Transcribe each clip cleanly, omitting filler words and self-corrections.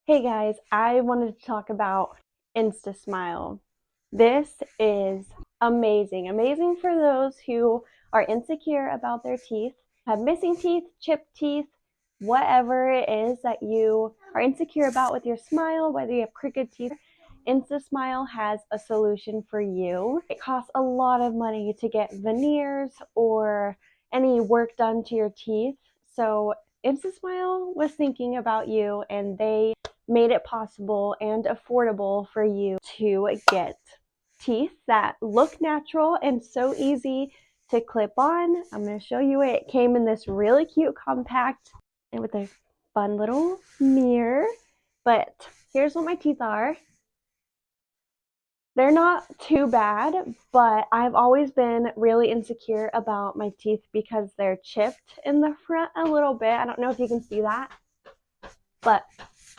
Hey guys, I wanted to talk about instasmile. This is amazing. Amazing for those who are insecure about their teeth, have missing teeth, chipped teeth, whatever it is that you are insecure about with your smile, whether you have crooked teeth. instasmile has a solution for you. It costs a lot of money to get veneers or any work done to your teeth. So instasmile was thinking about you, and they made it possible and affordable for you to get teeth that look natural and so easy to clip on. I'm going to show you it. It came in this really cute compact and with a fun little mirror. But here's what my teeth are. They're not too bad, but I've always been really insecure about my teeth because they're chipped in the front a little bit. I don't know if you can see that, but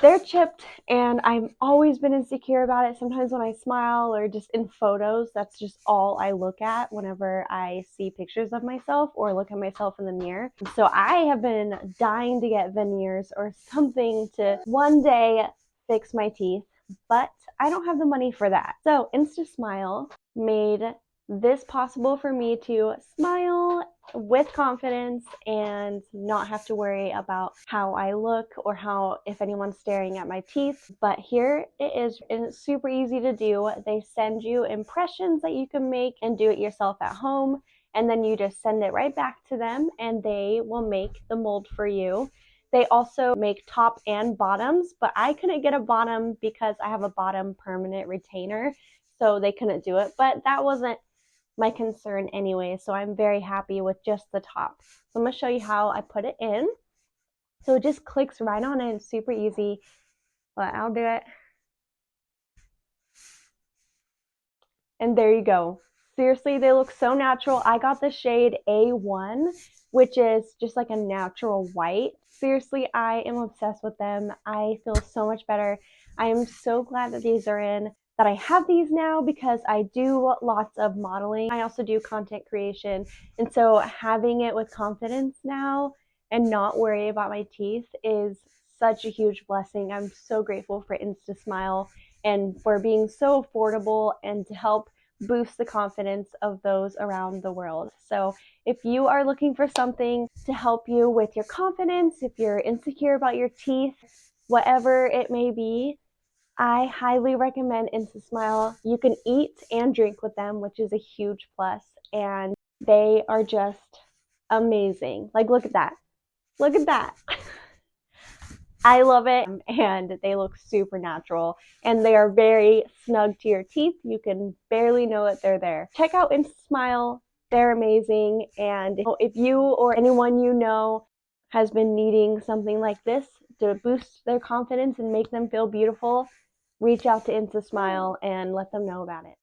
they're chipped, and I've always been insecure about it. Sometimes when I smile or just in photos, that's just all I look at whenever I see pictures of myself or look at myself in the mirror. So I have been dying to get veneers or something to one day fix my teeth, but I don't have the money for that. So instasmile made this possible for me to smile with confidence and not have to worry about how I look or how if anyone's staring at my teeth. But here it is, and it's super easy to do. They send you impressions that you can make and do it yourself at home, and then you just send it right back to them and they will make the mold for you. They also make top and bottoms, but I couldn't get a bottom because I have a bottom permanent retainer, so they couldn't do it. But that wasn't my concern anyway, so I'm very happy with just the top. So I'm going to show you how I put it in. So it just clicks right on in, super easy, but I'll do it. And there you go. Seriously, they look so natural. I got the shade A1, which is just like a natural white. Seriously, I am obsessed with them. I feel so much better. I am so glad that these are in, that I have these now, because I do lots of modeling. I also do content creation. And so having it with confidence now and not worry about my teeth is such a huge blessing. I'm so grateful for instasmile and for being so affordable and to help boost the confidence of those around the world. So if you are looking for something to help you with your confidence, if you're insecure about your teeth, whatever it may be, I highly recommend instasmile. You can eat and drink with them, which is a huge plus, and they are just amazing. Like, look at that. Look at that. I love it, and they look super natural, and they are very snug to your teeth. You can barely know that they're there. Check out instasmile. They're amazing, and if you or anyone you know has been needing something like this to boost their confidence and make them feel beautiful, reach out to instasmile and let them know about it.